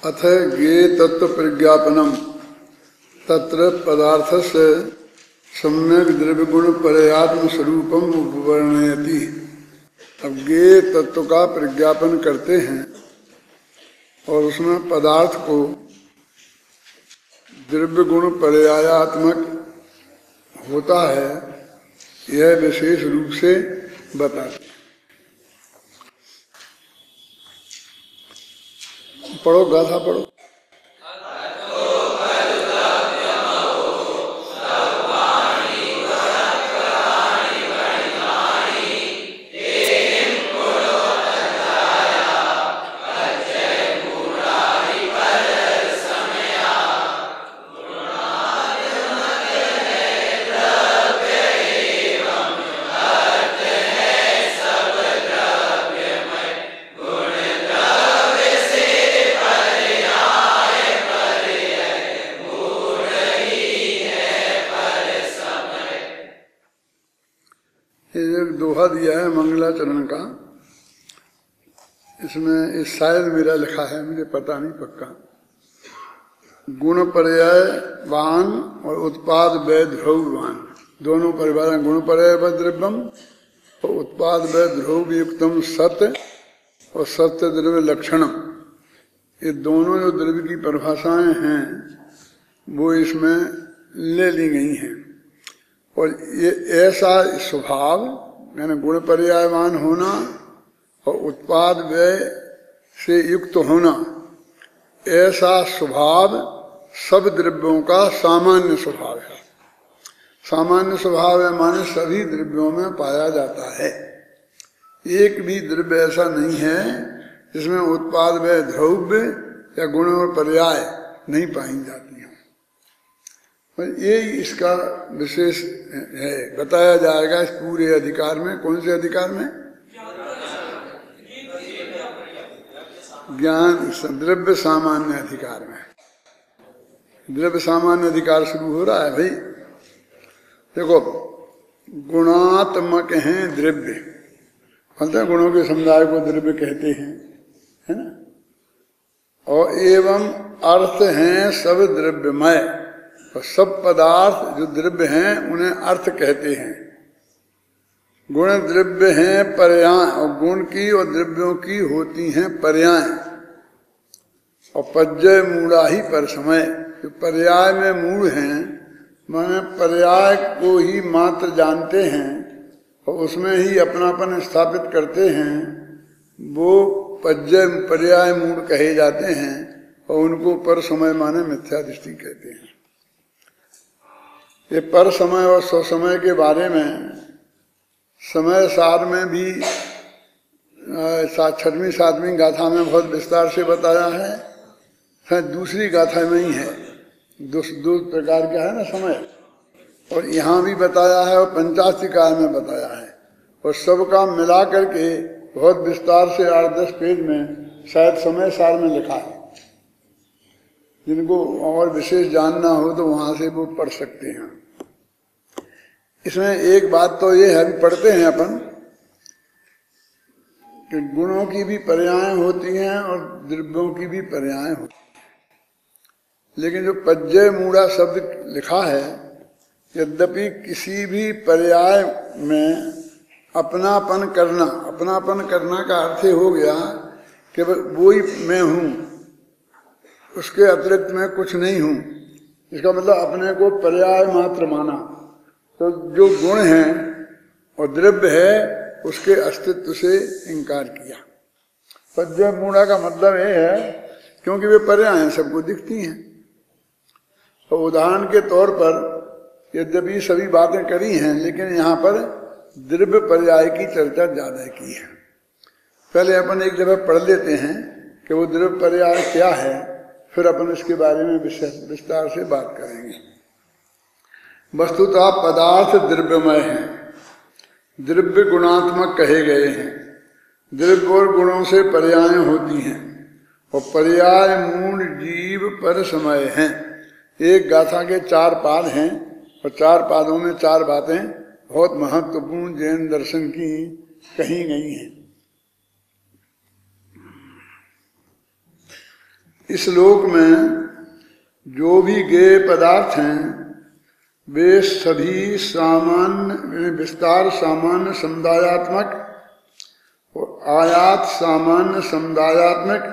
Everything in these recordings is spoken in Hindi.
अथ ज्ञे तत्व प्रज्ञापनम तत्र पदार्थस्य सम्यक द्रव्य गुण पर्यात्म स्वरूपम उपवर्णयति। अब ज्ञे तत्व का प्रज्ञापन करते हैं और उसमें पदार्थ को द्रव्य गुण पर्यायात्मक होता है, यह विशेष रूप से बताते। पढ़ो, गाथा पढ़ो। दोहा दिया है मंगलाचरण का। इसमें इस शायद मेरा लिखा है, मुझे पता नहीं पक्का। गुण पर्यायवान और उत्पाद व्यय ध्रुववान दोनों परिभाषा। गुण पर्याय द्रव्यम और उत्पाद व्यय ध्रुव युक्तम सत्य और सत्य द्रव्य लक्षणम, ये दोनों जो द्रव्य की परिभाषाएं हैं वो इसमें ले ली गई हैं। और ये ऐसा स्वभाव यानी गुण पर्यायवान होना और उत्पाद व्यय से युक्त होना, ऐसा स्वभाव सब द्रव्यों का सामान्य स्वभाव है। सामान्य स्वभाव है माने सभी द्रव्यों में पाया जाता है। एक भी द्रव्य ऐसा नहीं है जिसमें उत्पाद व्यय द्रव्य या गुण और पर्याय नहीं पाई जाती हैं। ये इसका विशेष है, बताया जाएगा इस पूरे अधिकार में। कौन से अधिकार में? ज्ञान द्रव्य सामान्य अधिकार में। द्रव्य सामान्य अधिकार शुरू हो रहा है भाई। देखो, गुणात्मक हैं द्रव्य, बोलते हैं गुणों के समुदाय को द्रव्य कहते हैं, है ना। और एवं अर्थ हैं सब द्रव्यमय, और सब पदार्थ जो द्रव्य हैं उन्हें अर्थ कहते हैं। गुण द्रव्य हैं पर्याय, और गुण की और द्रव्यों की होती हैं पर्याय। और पज्जय मूढ़ा ही पर समय, जो पर्याय में मूढ़ हैं माने पर्याय को ही मात्र जानते हैं और उसमें ही अपनापन स्थापित करते हैं, वो पज्जय पर्याय मूढ़ कहे जाते हैं। और उनको पर समय माने मिथ्या दृष्टि कहते हैं। ये पर समय और स्व समय के बारे में समय सार में भी 6वीं 7वीं गाथा में बहुत विस्तार से बताया है। दूसरी गाथा में ही है, दो प्रकार का है ना समय, और यहाँ भी बताया है और पंचास्तिकाय में बताया है। और सबका मिला करके बहुत विस्तार से 8-10 पेज में शायद समय सार में लिखा है। जिनको और विशेष जानना हो तो वहां से वो पढ़ सकते हैं। इसमें एक बात तो ये है, अभी पढ़ते हैं अपन, कि गुणों की भी पर्याय होती हैं और द्रव्यों की भी पर्याय होती हैं। लेकिन जो पज्जय मूढ़ा शब्द लिखा है, यद्यपि किसी भी पर्याय में अपनापन करना का अर्थ हो गया कि वो ही मैं हूँ, उसके अतिरिक्त मैं कुछ नहीं हूँ। इसका मतलब अपने को पर्याय मात्र माना। तो जो गुण है और द्रव्य है उसके अस्तित्व से इनकार किया। पज्जय मूढ़ा का मतलब ये है क्योंकि वे पर्याय सबको दिखती हैं। तो उदाहरण के तौर पर यद्यपि सभी बातें करी हैं, लेकिन यहाँ पर द्रव्य पर्याय की चर्चा ज्यादा की है। पहले अपन एक जगह पढ़ लेते हैं कि वो द्रव्य पर्याय क्या है, फिर अपन इसके बारे में विस्तार से बात करेंगे। वस्तुतः पदार्थ द्रव्यमय हैं, द्रव्य गुणात्मक कहे गए हैं। द्रव्य और गुणों से पर्याय होती हैं और पर्याय मूल जीव पर समय हैं। एक गाथा के 4 पाद हैं और 4 पादों में 4 बातें बहुत महत्वपूर्ण जैन दर्शन की कही गई हैं। इस लोक में जो भी ज्ञेय पदार्थ हैं वे सभी सामान्य विस्तार सामान्य समुदायात्मक और आयात सामान्य समुदायात्मक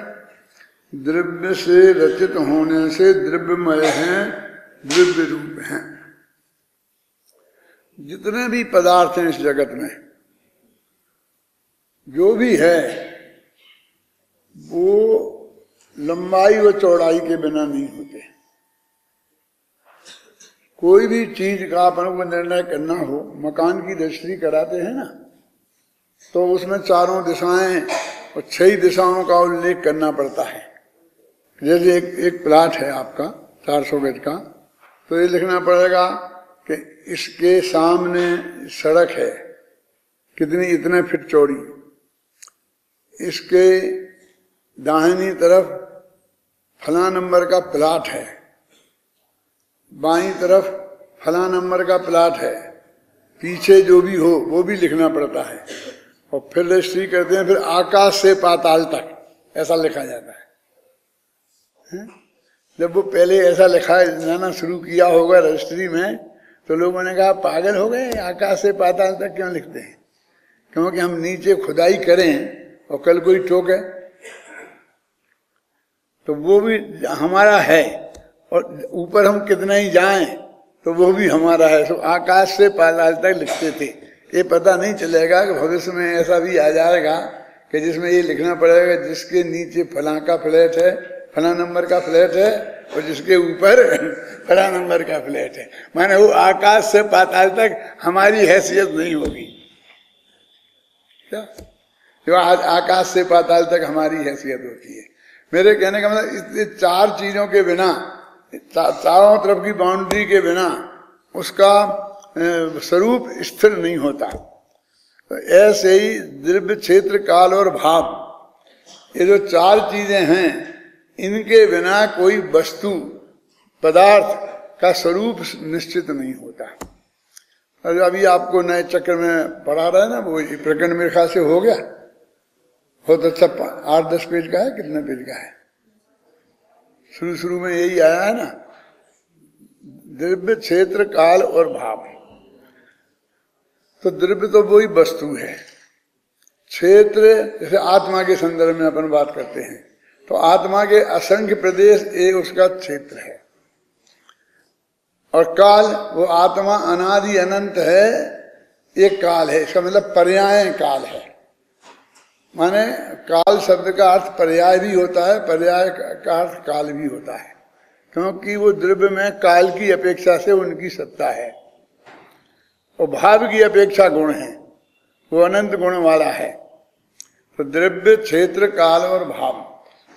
द्रव्य से रचित होने से द्रव्यमय हैं, द्रव्य रूप हैं। जितने भी पदार्थ हैं इस जगत में, जो भी है वो लंबाई व चौड़ाई के बिना नहीं होते। कोई भी चीज का अपन को निर्णय करना हो, मकान की रजिस्ट्री कराते हैं ना, तो उसमें चारों दिशाएं और 6 दिशाओं का उल्लेख करना पड़ता है। जैसे एक प्लाट है आपका 400 गज का, तो ये लिखना पड़ेगा कि इसके सामने सड़क है कितनी, इतने फीट चौड़ी, इसके दाहिनी तरफ फला नंबर का प्लाट है, बाईं तरफ फला नंबर का प्लाट है, पीछे जो भी हो वो भी लिखना पड़ता है। और फिर रजिस्ट्री करते हैं, फिर आकाश से पाताल तक ऐसा लिखा जाता है। जब वो पहले ऐसा लिखा जाना शुरू किया होगा रजिस्ट्री में, तो लोगों ने कहा पागल हो गए, आकाश से पाताल तक क्यों लिखते हैं? क्योंकि हम नीचे खुदाई करें और कल कोई ठोके तो वो भी हमारा है, और ऊपर हम कितना ही जाएं तो वो भी हमारा है। तो आकाश से पाताल तक लिखते थे। ये पता नहीं चलेगा कि भविष्य में ऐसा भी आ जाएगा कि जिसमें ये लिखना पड़ेगा जिसके नीचे फला का फ्लैट है, फला नंबर का फ्लैट है, और जिसके ऊपर फला नंबर का फ्लैट है। माने वो आकाश से पाताल तक हमारी हैसियत नहीं होगी। क्या जो आज आकाश से पाताल तक हमारी हैसियत होती है। मेरे कहने का मतलब इस 4 चीजों के बिना, चारों तरफ की बाउंड्री के बिना उसका स्वरूप स्थिर नहीं होता। तो ऐसे ही द्रव्य, क्षेत्र, काल और भाव, ये जो 4 चीजें हैं, इनके बिना कोई वस्तु पदार्थ का स्वरूप निश्चित नहीं होता। और अभी आपको नए चक्र में पढ़ा रहा है ना, वो प्रकरण मेरे ख्याल से हो गया, बहुत अच्छा 8-10 पेज का है, कितने पेज का है, शुरू में यही आया है ना, द्रव्य, क्षेत्र, काल और भाव। तो द्रव्य तो वही वस्तु है। क्षेत्र जैसे आत्मा के संदर्भ में अपन बात करते हैं, तो आत्मा के असंख्य प्रदेश ये उसका क्षेत्र है। और काल, वो आत्मा अनादि अनंत है, एक काल है। इसका मतलब पर्याय काल है। माने काल शब्द का अर्थ पर्याय भी होता है, पर्याय का अर्थ काल भी होता है, क्योंकि वो द्रव्य में काल की अपेक्षा से उनकी सत्ता है। और भाव की अपेक्षा गुण है, वो अनंत गुण वाला है। तो द्रव्य, क्षेत्र, काल और भाव,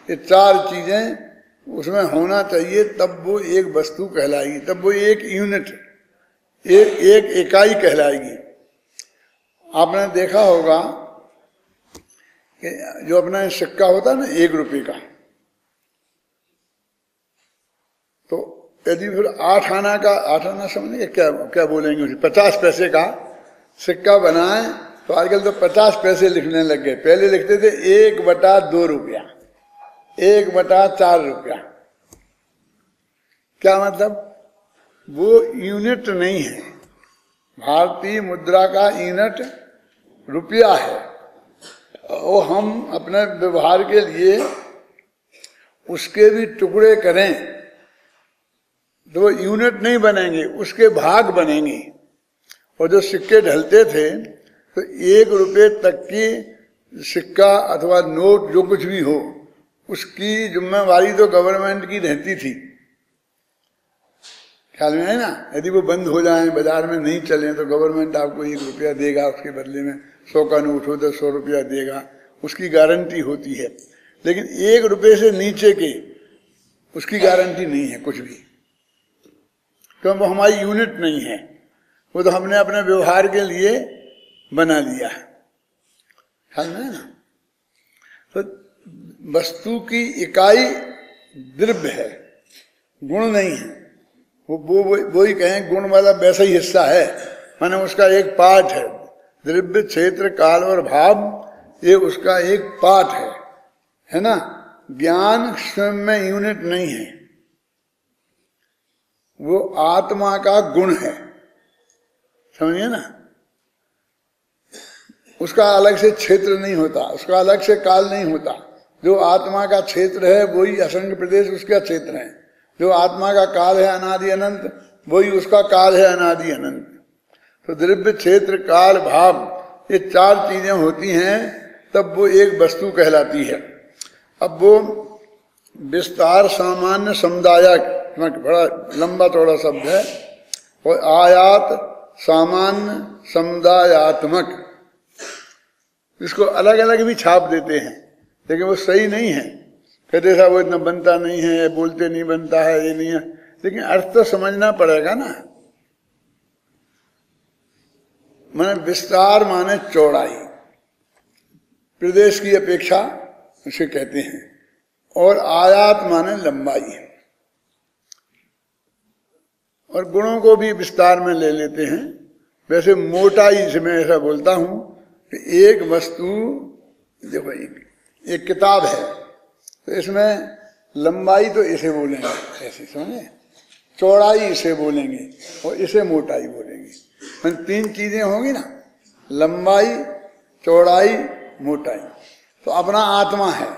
ये 4 चीजें उसमें होना चाहिए, तब वो एक वस्तु कहलाएगी, तब वो एक यूनिट, एक इकाई कहलाएगी। आपने देखा होगा कि जो अपना सिक्का होता है ना 1 रुपये का, तो यदि फिर 8 आना का, 8 आना समझेंगे क्या बोलेंगे उसे, 50 पैसे का सिक्का बनाए, तो आजकल तो 50 पैसे लिखने लग गए। पहले लिखते थे 1/2 रुपया, 1/4 रुपया। क्या मतलब? वो यूनिट नहीं है। भारतीय मुद्रा का यूनिट रुपया है, और हम अपने व्यवहार के लिए उसके भी टुकड़े करें तो वो यूनिट नहीं बनेंगे, उसके भाग बनेंगे। और जो सिक्के ढलते थे, तो 1 रुपये तक की सिक्का अथवा नोट जो कुछ भी हो, उसकी जिम्मेवारी तो गवर्नमेंट की रहती थी। ख्याल में है ना? यदि वो बंद हो जाएं, बाजार में नहीं चलें, तो गवर्नमेंट आपको 1 रुपया देगा, उसके बदले में 100 का नोट हो तो 100 रुपया देगा, उसकी गारंटी होती है। लेकिन 1 रुपये से नीचे के उसकी गारंटी नहीं है कुछ भी, क्योंकि वो हमारी यूनिट नहीं है, वो तो हमने अपने व्यवहार के लिए बना लिया है। ख्याल में है ना? तो वस्तु की इकाई द्रव्य है, गुण नहीं है। वो ही कहें गुण वाला वैसा ही हिस्सा है, माने उसका एक पार्ट है। द्रव्य, क्षेत्र, काल और भाव, ये उसका एक पार्ट है ना? ज्ञान स्वयं में यूनिट नहीं है, वो आत्मा का गुण है, समझिए ना। उसका अलग से क्षेत्र नहीं होता, उसका अलग से काल नहीं होता। जो आत्मा का क्षेत्र है वही असंख्य प्रदेश उसका क्षेत्र है। जो आत्मा का काल है अनादि अनंत, वही उसका काल है अनादि अनंत। तो द्रव्य, क्षेत्र, काल, भाव, ये चार चीजें होती हैं, तब वो एक वस्तु कहलाती है। अब वो विस्तार, सामान्य, समुदायक, बड़ा लंबा चौड़ा शब्द है, और आयात, सामान्य, समुदायात्मक, इसको अलग अलग भी छाप देते हैं, लेकिन वो सही नहीं है। कहते साहब वो इतना बनता नहीं है, बोलते नहीं बनता है, ये नहीं है, लेकिन अर्थ तो समझना पड़ेगा ना। माने विस्तार माने चौड़ाई, प्रदेश की अपेक्षा उसे कहते हैं, और आयात माने लंबाई, और गुणों को भी विस्तार में ले लेते हैं। वैसे मोटाई से मैं ऐसा बोलता हूं कि एक वस्तु, देखो एक किताब है, तो इसमें लंबाई तो इसे बोलेंगे, ऐसे समझे, चौड़ाई इसे बोलेंगे, और इसे मोटाई बोलेंगे। मतलब तीन चीजें होंगी ना, लंबाई, चौड़ाई, मोटाई। तो अपना आत्मा है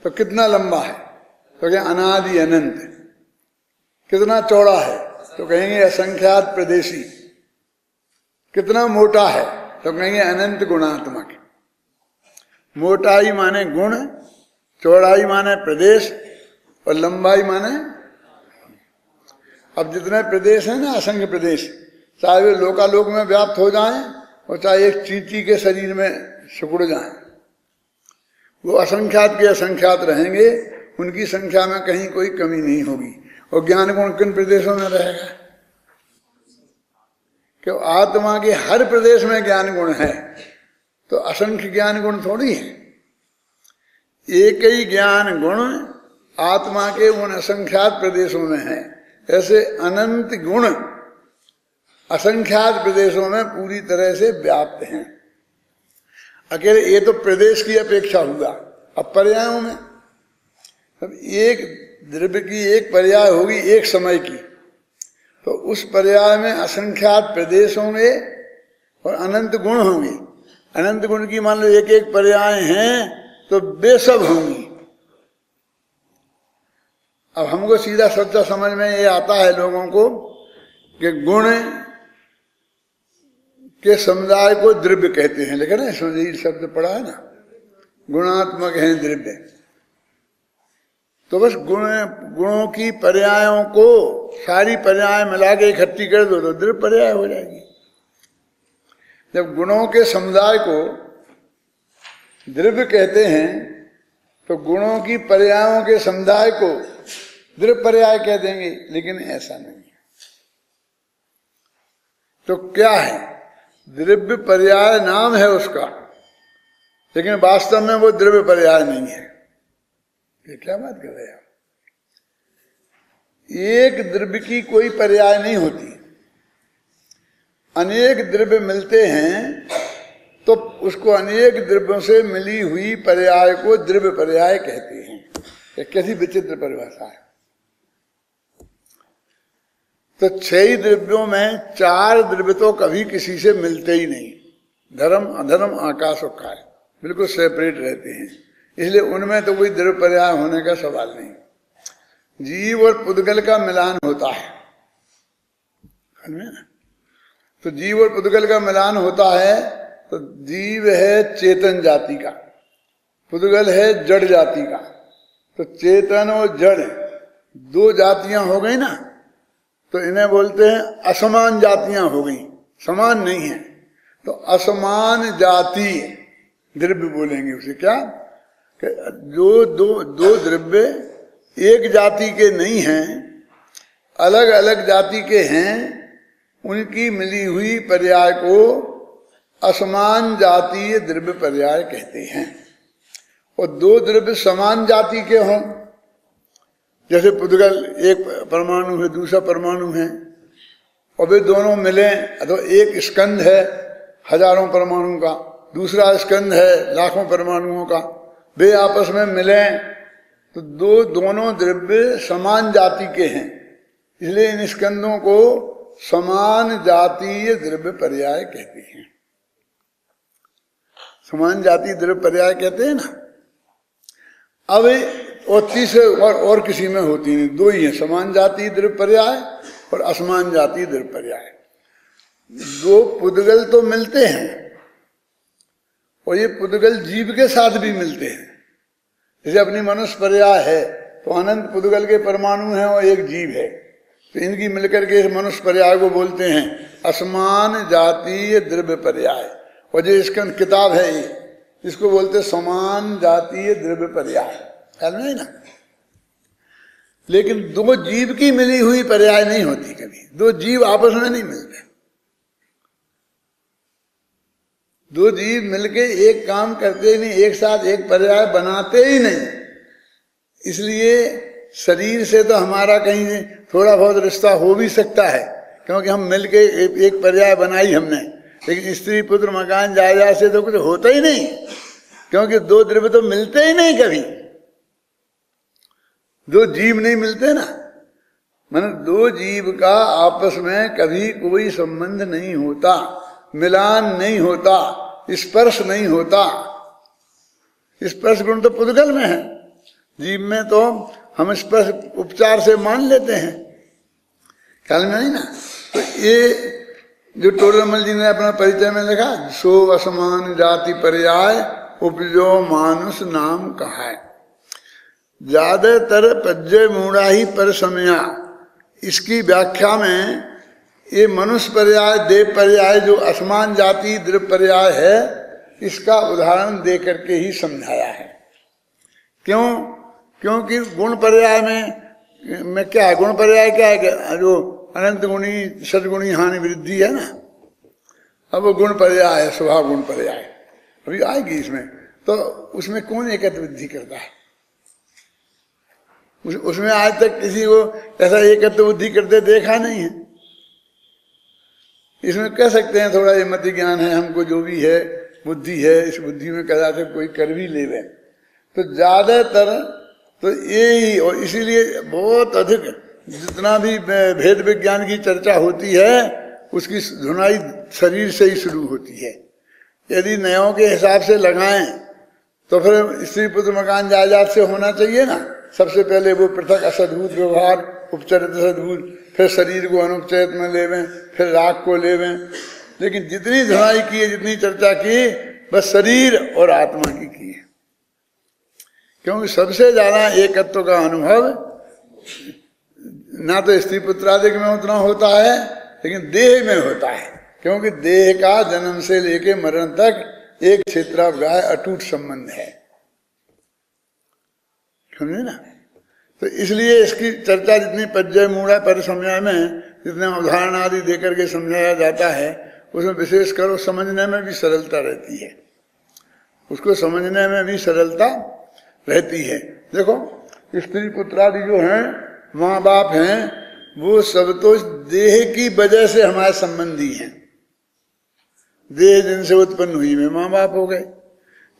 तो कितना लंबा है, तो क्या अनादि अनंत। कितना चौड़ा है, तो कहेंगे असंख्यात प्रदेशी। कितना मोटा है, तो कहेंगे अनंत गुणात्मक। मोटाई माने गुण, चौड़ाई माने प्रदेश, और लंबाई माने, अब जितने प्रदेश हैं ना, असंख्य प्रदेश, चाहे वे लोकालोक में व्याप्त हो जाएं और चाहे एक चींटी के शरीर में सिकुड़ जाएं, वो असंख्यात के असंख्यात रहेंगे, उनकी संख्या में कहीं कोई कमी नहीं होगी। और ज्ञान गुण किन प्रदेशों में रहेगा, क्यों आत्मा के हर प्रदेश में ज्ञान गुण है, तो असंख्य ज्ञान गुण थोड़ी है। एक ही ज्ञान गुण आत्मा के उन असंख्यात प्रदेशों में है। ऐसे अनंत गुण असंख्यात प्रदेशों में पूरी तरह से व्याप्त हैं। अकेले ये तो प्रदेश की अपेक्षा हुआ। अब पर्यायों में, अब एक द्रव्य की एक पर्याय होगी एक समय की, तो उस पर्याय में असंख्यात प्रदेश होंगे और अनंत गुण होंगे। अनंत गुण की मान लो एक एक पर्याय हैं तो बेसब होंगी। अब हमको सीधा सच्चा समझ में ये आता है लोगों को कि गुण के समुदाय को द्रव्य कहते हैं, लेकिन इसमें शब्द पड़ा है ना, गुणात्मक है द्रव्य। तो बस गुणों की पर्यायों को सारी पर्याय मिला के इकट्ठी कर दो तो द्रव्य पर्याय हो जाएगी। जब गुणों के समुदाय को द्रव्य कहते हैं तो गुणों की पर्यायों के समुदाय को द्रव्य पर्याय कह देंगे, लेकिन ऐसा नहीं है। तो क्या है, द्रव्य पर्याय नाम है उसका, लेकिन वास्तव में वो द्रव्य पर्याय नहीं है। ये क्या बात कर रहे हैं आप? एक द्रव्य की कोई पर्याय नहीं होती, अनेक द्रव्य मिलते हैं तो उसको अनेक द्रव्यों से मिली हुई पर्याय को द्रव्य पर्याय कहते हैं। ये कैसी विचित्र परिभाषा है। तो 6 द्रव्यों में 4 द्रव्य तो कभी किसी से मिलते ही नहीं। धर्म अधर्म आकाश और काल बिल्कुल सेपरेट रहते हैं, इसलिए उनमें तो कोई द्रव्य पर्याय होने का सवाल नहीं। जीव और पुद्गल का मिलान होता है, तो जीव और पुद्गल का मिलान होता है तो जीव है चेतन जाति का, पुद्गल है जड़ जाति का। तो चेतन और जड़ 2 जातियां हो गई ना, तो इन्हें बोलते हैं असमान जातियां हो गई, समान नहीं है। तो असमान जाति द्रव्य बोलेंगे उसे। क्या जो दो द्रव्य एक जाति के नहीं हैं, अलग अलग जाति के हैं, उनकी मिली हुई पर्याय को असमान जातीय द्रव्य पर्याय कहते हैं। और 2 द्रव्य समान जाति के हों, जैसे पुद्गल एक परमाणु है दूसरा परमाणु है, और वे दोनों मिले, तो एक स्कंध है हजारों परमाणु का, दूसरा स्कंध है लाखों परमाणुओं का, वे आपस में मिलें तो दोनों द्रव्य समान जाति के हैं, इसलिए इन स्कंदों को समान जातीय द्रव्य पर्याय कहते हैं। समान जातीय द्रव्य पर्याय कहते हैं ना। अब और तीसरे और किसी में होती नहीं, दो ही है, समान जातीय द्रव्य पर्याय और असमान जातीय द्रव्य पर्याय। दो पुद्गल तो मिलते हैं और ये पुद्गल जीव के साथ भी मिलते हैं। जैसे अपनी मनुष्य पर्याय है तो अनंत पुद्गल के परमाणु हैं और एक जीव है, तो इनकी मिलकर के इस मनुष्य पर्याय को बोलते हैं असमान जातीय द्रव्य पर्याय। और जो इसका किताब है ये, इसको बोलते समान जातीय द्रव्य पर्याय, ख्याल में ना। लेकिन दो जीव की मिली हुई पर्याय नहीं होती कभी, दो जीव आपस में नहीं मिलते। दो जीव मिलके एक काम करते ही नहीं, एक साथ एक पर्याय बनाते ही नहीं। इसलिए शरीर से तो हमारा कहीं थोड़ा बहुत रिश्ता हो भी सकता है, क्योंकि हम मिलके एक पर्याय बनाई हमने, लेकिन स्त्री पुत्र मकान जायदाद से तो कुछ होता ही नहीं, क्योंकि दो द्रव्य तो मिलते ही नहीं कभी। दो जीव नहीं मिलते ना, मतलब दो जीव का आपस में कभी कोई संबंध नहीं होता, मिलान नहीं होता, स्पर्श नहीं होता। स्पर्श गुण तो पुद्गल में है, जीव में तो हम स्पर्श उपचार से मान लेते हैं, ख्याल में नहीं ना। तो ये जो टोडरमल जी ने अपना परिचय में लिखा, सो असमान जाति पर्याय उपजो मानुष नाम कहा है। ज्यादातर पज्जय मूढ़ा ही पर समया, इसकी व्याख्या में ये मनुष्य पर्याय देव पर्याय जो असमान जाति द्रव्य पर्याय है, इसका उदाहरण दे करके ही समझाया है। क्यों? क्योंकि गुण पर्याय में क्या है, गुण पर्याय क्या है, जो अनंत गुणी सदगुणी हानि वृद्धि है ना, अब वो गुण पर्याय है, स्वभाव गुण पर्याय अभी आएगी इसमें। तो उसमें कौन एकत्व वृद्धि करता है? उसमें आज तक किसी को ऐसा एकत्व बुद्धि करते देखा नहीं है। इसमें कह सकते हैं थोड़ा ये मति ज्ञान है, हमको जो भी है बुद्धि है, इस बुद्धि में कदा से कोई कर भी ले। तो ज्यादातर तो यही, और इसीलिए बहुत अधिक जितना भी भेद विज्ञान की चर्चा होती है उसकी धुनाई शरीर से ही शुरू होती है। यदि नयों के हिसाब से लगाएं तो फिर स्त्री पुत्र मकान जायदाद से होना चाहिए ना। सबसे पहले वो पृथक असद्भुत व्यवहार, उपचरित सद्भुत, फिर शरीर को अनुपचरित में लेवें, फिर राग को लेवें। लेकिन जितनी धुनाई की है, जितनी चर्चा की, बस शरीर और आत्मा की है। क्योंकि सबसे ज्यादा एकत्व का अनुभव ना तो स्त्री पुत्रादिक में उतना होता है, लेकिन देह में होता है। क्योंकि देह का जन्म से लेके मरण तक एक क्षेत्रावगाह अटूट संबंध है, समझे ना। तो इसलिए इसकी चर्चा जितनी पज्जय मूढ़ा परिसमय में जितने उदाहरण आदि देकर के समझाया जाता है, उसमें विशेष कर समझने में भी सरलता रहती है, उसको समझने में भी सरलता रहती है। देखो स्त्री पुत्रादि जो हैं, माँ बाप हैं, वो सब तो देह की वजह से हमारे संबंधी हैं। देह जिनसे उत्पन्न हुई वे माँ बाप हो गए,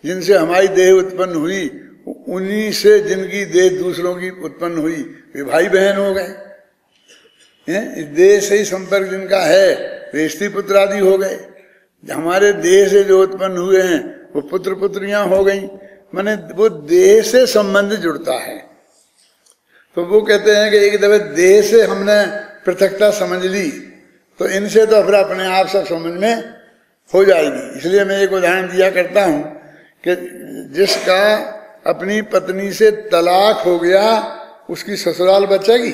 जिनसे हमारी देह उत्पन्न हुई उन्हीं से जिनकी देह दूसरों की उत्पन्न हुई वे भाई बहन हो गए। इस देह से ही संपर्क जिनका है वे स्त्री पुत्र आदि हो गए। हमारे देह से जो उत्पन्न हुए हैं वो पुत्र पुत्रियां हो गई। माने वो देह से संबंध जुड़ता है। तो वो कहते हैं कि एक दफे देह से हमने पृथकता समझ ली तो इनसे तो फिर अपने आप सब समझ में हो जाएगी। इसलिए मैं एक उदाहरण दिया करता हूं कि जिसका अपनी पत्नी से तलाक हो गया उसकी ससुराल बचेगी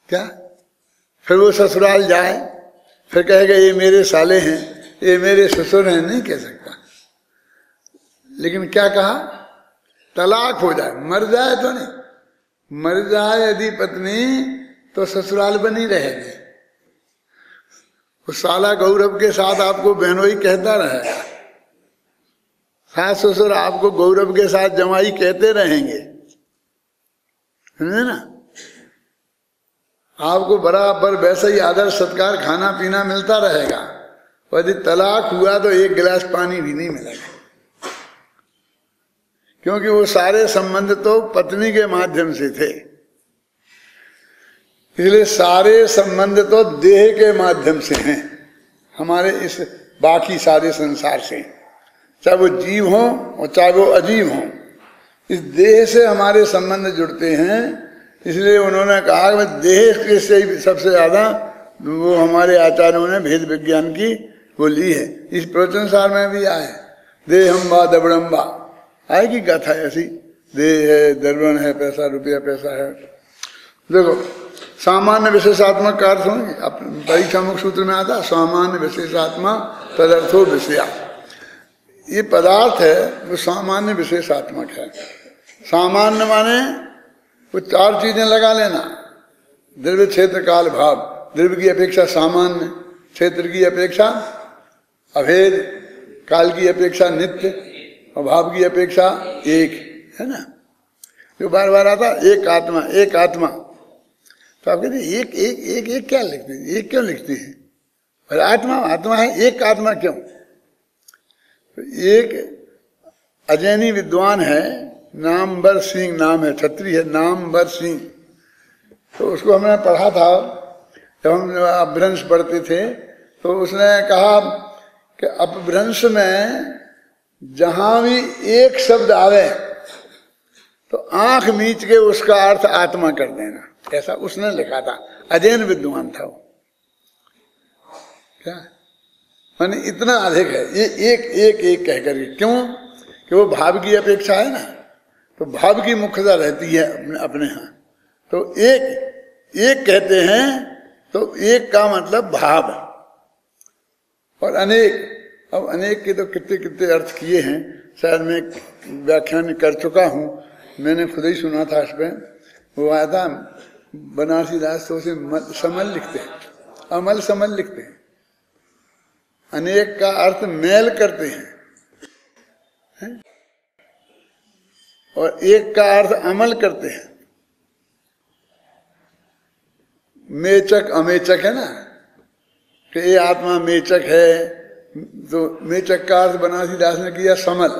क्या? फिर वो ससुराल जाए फिर कहेगा ये मेरे साले हैं, ये मेरे ससुर हैं, नहीं कह सकता। लेकिन क्या कहा? तलाक हो जाए, मर जाए तो नहीं, मर जाए यदि पत्नी तो ससुराल बनी रहेगी। वो साला गौरव के साथ आपको बहनोई कहता रहेगा, सास ससुर आपको गौरव के साथ जमाई कहते रहेंगे, समझे ना। आपको बराबर वैसा ही आदर सत्कार खाना पीना मिलता रहेगा। यदि तलाक हुआ तो एक गिलास पानी भी नहीं मिलेगा, क्योंकि वो सारे संबंध तो पत्नी के माध्यम से थे, इसलिए सारे संबंध तो देह के माध्यम से हैं हमारे इस बाकी सारे संसार से, चाहे वो जीव हो और चाहे वो अजीव हो, इस देह से हमारे संबंध जुड़ते हैं। इसलिए उन्होंने कहा कि देह के से ही सबसे ज्यादा वो हमारे आचार्यों ने भेद विज्ञान की वो ली है। इस प्रवचन सार में भी आए, देहम्बा दबड़म्बा आएगी गाथा ऐसी, देह है, दर्पण है, पैसा रुपया पैसा है। देखो सामान्य विशेषात्मक का अर्थ होंगे, परीक्षा मुख सूत्र में आता सामान्य विशेषात्मा तदर्थो विषया। ये पदार्थ है वो सामान्य विशेषात्मक है। सामान्य माने वो चार चीजें लगा लेना, द्रव्य क्षेत्र काल भाव। द्रव्य की अपेक्षा सामान्य, क्षेत्र की अपेक्षा अभेद, काल की अपेक्षा नित्य और भाव की अपेक्षा एक, है ना। जो बार बार आता एक आत्मा एक आत्मा, तो आप कहते हैं एक एक एक एक क्या लिखते हैं, एक क्यों लिखते हैं? और आत्मा आत्मा है, एक आत्मा क्यों? तो एक अजैनी विद्वान है, नामवर सिंह नाम है, क्षत्रिय है, नामवर सिंह। तो उसको हमने पढ़ा था जब हम अपभ्रंश पढ़ते थे, तो उसने कहा कि अपभ्रंश में जहां भी एक शब्द आवे तो आंख मीच के उसका अर्थ आत्मा कर देना, ऐसा उसने लिखा था। अजैन विद्वान था वो, क्या माने इतना अधिक है ये एक एक एक कह करके। क्यों कि वो भाव की अपेक्षा है ना, तो भाव की मुख्यता रहती है अपने यहाँ। तो एक एक कहते हैं, तो एक का मतलब भाव और अनेक। अब अनेक के तो कितने कितने अर्थ किए हैं, शायद मैं व्याख्यान कर चुका हूँ, मैंने खुद ही सुना था इस पर। वो आया था बनारसी दास, तो उसे समल लिखते हैं, अमल समल लिखते हैं। अनेक का अर्थ मेल करते हैं और एक का अर्थ अमल करते हैं। मेचक अमेचक है ना, कि ये आत्मा मेचक है, तो मेचक का अर्थ बनारसी दास ने किया समल,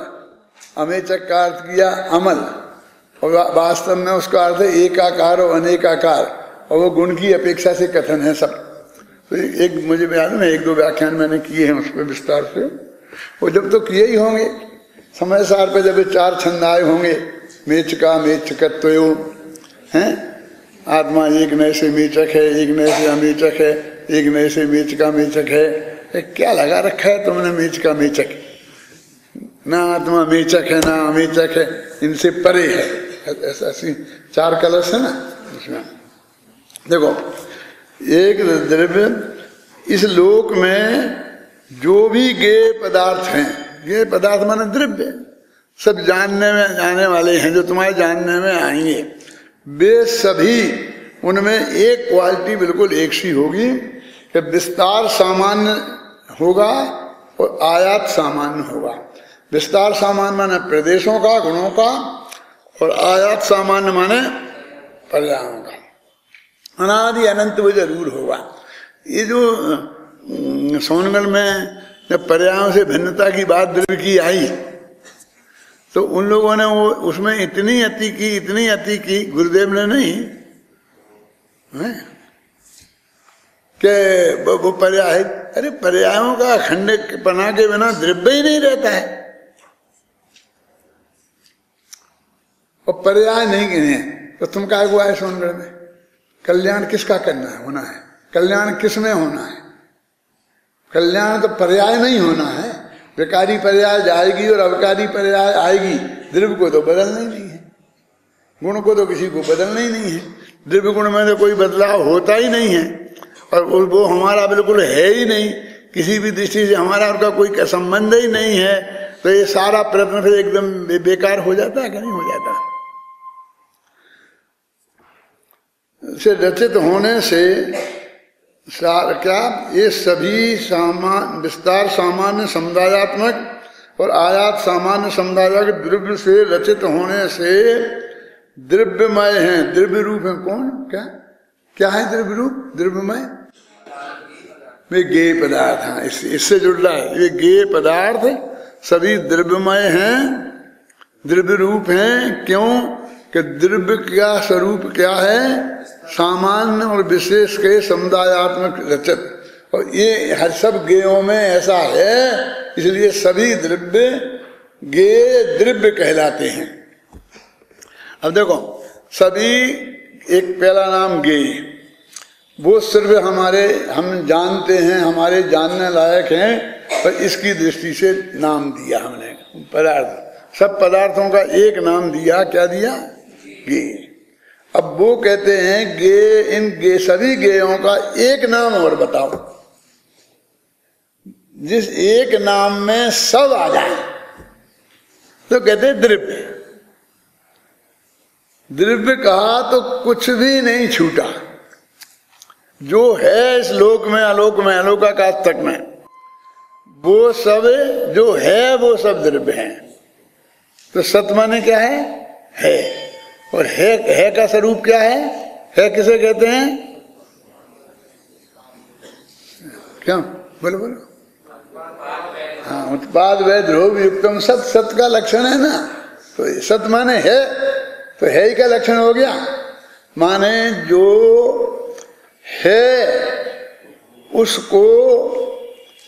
अमेचक का अर्थ किया अमल, और वास्तव में उसका अर्थ है एकाकार और अनेकाकार, और वो गुण की अपेक्षा से कथन है सब। तो एक मुझे याद है, एक दो व्याख्यान मैंने किए हैं उस पर विस्तार से। वो जब तो किए ही होंगे समय सार पे, जब चार छंद आए होंगे, मेचका मेचकत्वयो हैं, आत्मा एक नए से मेचक है, एक नए से अमेचक है, एक नए से मेचका मेचक है। क्या लगा रखा है तुमने मेचका मेचक? ना आत्मा मेचक है ना अमेचक है, इनसे परे है। ऐसी चार कलश है ना उसमें। देखो एक द्रव्य, इस लोक में जो भी गेय पदार्थ हैं, गेय पदार्थ माने द्रव्य, सब जानने में आने वाले हैं, जो तुम्हारे जानने में आएंगे, वे सभी उनमें एक क्वालिटी बिल्कुल एक सी होगी कि विस्तार सामान्य होगा और आयात सामान्य होगा। विस्तार सामान्य माने प्रदेशों का, गुणों का, और आयात सामान्य माने पर्यायों का। अनादि अनंत वो जरूर होगा। ये जो सोनगढ़ में जब पर्यायों से भिन्नता की बात द्रव्य की आई, तो उन लोगों ने वो उसमें इतनी अति की गुरुदेव ने नहीं है कि वो पर्याय, अरे पर्यायों का खंड पना के बिना द्रव्य ही नहीं रहता है। और पर्याय नहीं गिने तो तुम क्या हुआ है सोनगढ़ में? कल्याण किसका करना है, होना है? कल्याण किस में होना है? कल्याण तो पर्याय नहीं होना है। विकारी पर्याय जाएगी और अवकारी पर्याय आएगी। द्रव्य को तो बदलना ही नहीं है, गुण को तो किसी को बदलना ही नहीं है। द्रव्य गुण में तो कोई बदलाव होता ही नहीं है, और वो हमारा बिल्कुल है ही नहीं, किसी भी दृष्टि से हमारा उनका कोई संबंध ही नहीं है। तो ये सारा प्रयत्न फिर एकदम बेकार हो जाता है कि नहीं हो जाता? से रचित होने से क्या ये सभी विस्तार सामान्य समुदायात्मक और आयात सामान्य समुदाय द्रव्य से रचित होने से द्रव्यमय हैं, द्रव्य रूप है। कौन क्या क्या है द्रव्य रूप? द्रव्यमय वे गेय पदार्थ हैं, इससे जुड़ रहा है। ये गेय पदार्थ सभी द्रव्यमय हैं, द्रव्य रूप हैं। क्यों कि द्रव्य का स्वरूप क्या है? सामान्य और विशेष के समुदायात्मक रचत, और ये हर सब गेयों में ऐसा है, इसलिए सभी द्रव्य गे द्रव्य कहलाते हैं। अब देखो, सभी एक पहला नाम गे, वो सिर्फ हम जानते हैं, हमारे जानने लायक हैं, पर इसकी दृष्टि से नाम दिया हमने पदार्थ। सब पदार्थों का एक नाम दिया, क्या दिया? गे। अब वो कहते हैं गे, इन गे सभी गेयों का एक नाम और बताओ, जिस एक नाम में सब आ जाए, तो कहते हैं द्रव्य। द्रव्य कहा तो कुछ भी नहीं छूटा, जो है इस लोक में, आलोक में, आलोकाकाश तक में, वो सब जो है वो सब द्रव्य है। तो सत माने क्या है? और है का स्वरूप क्या है किसे कहते हैं? क्या बोलो बोलो? हाँ, उत्पाद वैध रोग युक्तम सत, सत का लक्षण है ना। तो सत माने है, तो है ही का लक्षण हो गया। माने जो है उसको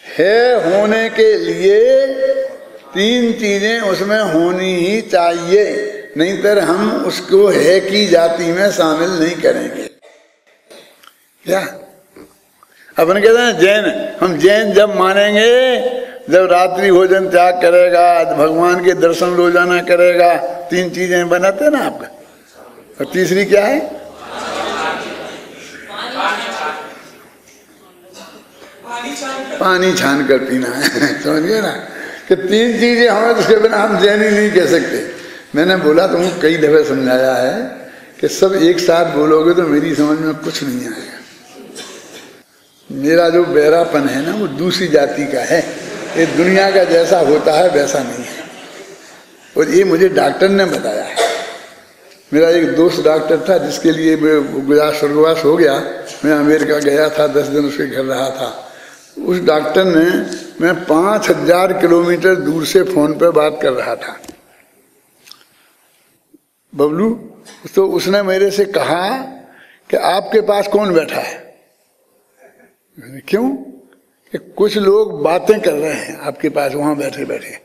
है होने के लिए तीन चीजें उसमें होनी ही चाहिए, नहीं तो हम उसको है की जाति में शामिल नहीं करेंगे। क्या अपन कहते हैं जैन, हम जैन जब मानेंगे जब रात्रि भोजन त्याग करेगा, भगवान के दर्शन रोजाना करेगा, तीन चीजें बनाते ना आपका। और तीसरी क्या है? पानी छान कर पीना है। समझ गए ना कि तीन चीजें हमें, उसके बिना हम जैन ही नहीं कह सकते। मैंने बोला तुमको कई दफे समझाया है कि सब एक साथ बोलोगे तो मेरी समझ में कुछ नहीं आएगा। मेरा जो बहरापन है ना वो दूसरी जाति का है, ये दुनिया का जैसा होता है वैसा नहीं है। और ये मुझे डॉक्टर ने बताया है। मेरा एक दोस्त डॉक्टर था जिसके लिए गुजरात स्वर्गवास हो गया, मैं अमेरिका गया था, 10 दिन उसके घर रहा था। उस डॉक्टर ने, मैं 5000 किलोमीटर दूर से फोन पर बात कर रहा था, बबलू, तो उसने मेरे से कहा कि आपके पास कौन बैठा है? क्यों? कि कुछ लोग बातें कर रहे हैं आपके पास वहां बैठे बैठे।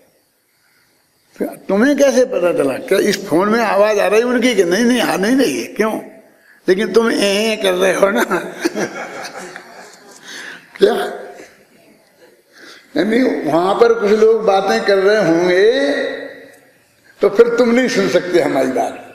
तुम्हें कैसे पता चला? क्या इस फोन में आवाज आ रही उनकी? कि नहीं नहीं आ नहीं रही है। क्यों? लेकिन तुम कर रहे हो ना। क्या नहीं, वहां पर कुछ लोग बातें कर रहे होंगे तो फिर तुम नहीं सुन सकते हमारी बात।